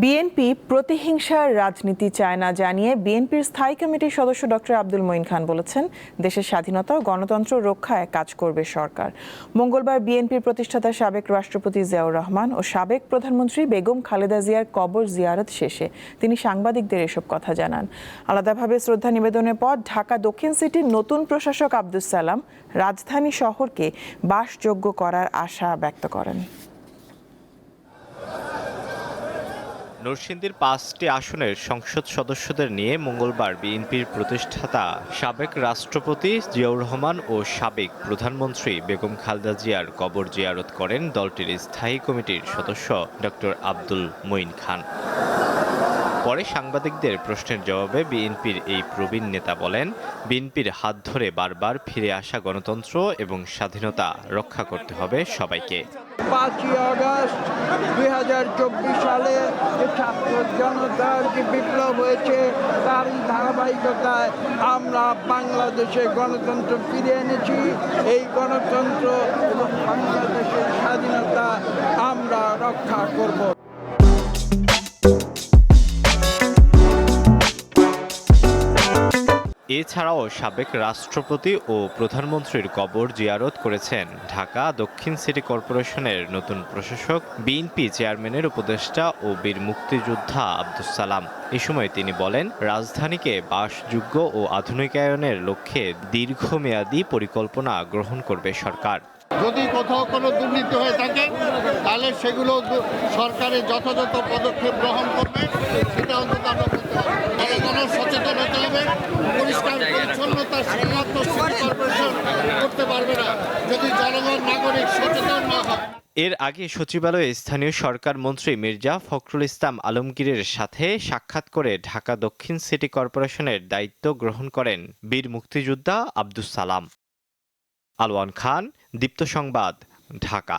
BNP প্রতিহিংসার রাজনীতি চায় না জানিয়ে বিএনপির স্থায়ী কমিটির সদস্য ডক্টর আব্দুল মঈন খান বলেছেন, দেশের স্বাধীনতা ও গণতন্ত্র রক্ষায় কাজ করবে সরকার। মঙ্গলবার বিএনপির প্রতিষ্ঠাতা সাবেক রাষ্ট্রপতি জিয়াউর রহমান ও সাবেক প্রধানমন্ত্রী বেগম খালেদা জিয়ার কবর জিয়ারত শেষে তিনি সাংবাদিকদের এসব কথা জানান। আলাদাভাবে শ্রদ্ধা নিবেদনের পর ঢাকা দক্ষিণ সিটির নতুন প্রশাসক আব্দুস সালাম রাজধানী শহরকে বাসযোগ্য করার আশা ব্যক্ত করেন। নরসিংদীর ৫টি আসনের সংসদ সদস্যদের নিয়ে মঙ্গলবার বিএনপির প্রতিষ্ঠাতা সাবেক রাষ্ট্রপতি জিয়াউর রহমান ও সাবেক প্রধানমন্ত্রী বেগম খালেদা জিয়ার কবর জিয়ারত করেন দলটির স্থায়ী কমিটির সদস্য ডক্টর আব্দুল মঈন খান। পরে সাংবাদিকদের প্রশ্নের জবাবে বিএনপির এই প্রবীণ নেতা বলেন, বিএনপির হাত ধরে বারবার ফিরে আসা গণতন্ত্র এবং স্বাধীনতা রক্ষা করতে হবে সবাইকে। ৫ই আগস্ট ২০২৪ সালে যে ছাত্র জনতার যে বিপ্লব হয়েছে তারই ধারাবাহিকতায় আমরা বাংলাদেশে গণতন্ত্র ফিরে এনেছি। এই গণতন্ত্র এবং বাংলাদেশের স্বাধীনতা আমরা রক্ষা করব। এছাড়াও সাবেক রাষ্ট্রপতি ও প্রধানমন্ত্রীর কবর জিয়ারত করেছেন ঢাকা দক্ষিণ সিটি কর্পোরেশনের নতুন প্রশাসক বিএনপি চেয়ারম্যানের উপদেষ্টা ও বীর মুক্তিযোদ্ধা আব্দুস সালাম। এ সময় তিনি বলেন, রাজধানীকে বাসযোগ্য ও আধুনিকায়নের লক্ষ্যে দীর্ঘমেয়াদী পরিকল্পনা গ্রহণ করবে সরকার। যদি কোথাও কোনো দুর্নীতি হয়ে থাকে তাহলে সেগুলো সরকারের যথাযথ পদক্ষেপ গ্রহণ করবে, সেটা অন্তত আমরা করতে হবে। জনগণের সচেতন হতে হবে। পরিষ্কার পরিচ্ছন্নতা শুধুমাত্র সিটি কর্পোরেশন করতে পারবে না যদি জনগণ নাগরিক সচেতন না হয়। এর আগে সচিবালয়ে স্থানীয় সরকার মন্ত্রী মির্জা ফখরুল ইসলাম আলমগীরের সাথে সাক্ষাৎ করে ঢাকা দক্ষিণ সিটি কর্পোরেশনের দায়িত্ব গ্রহণ করেন বীর মুক্তিযোদ্ধা আব্দুস সালাম। আলওয়ান খান, দীপ্ত সংবাদ, ঢাকা।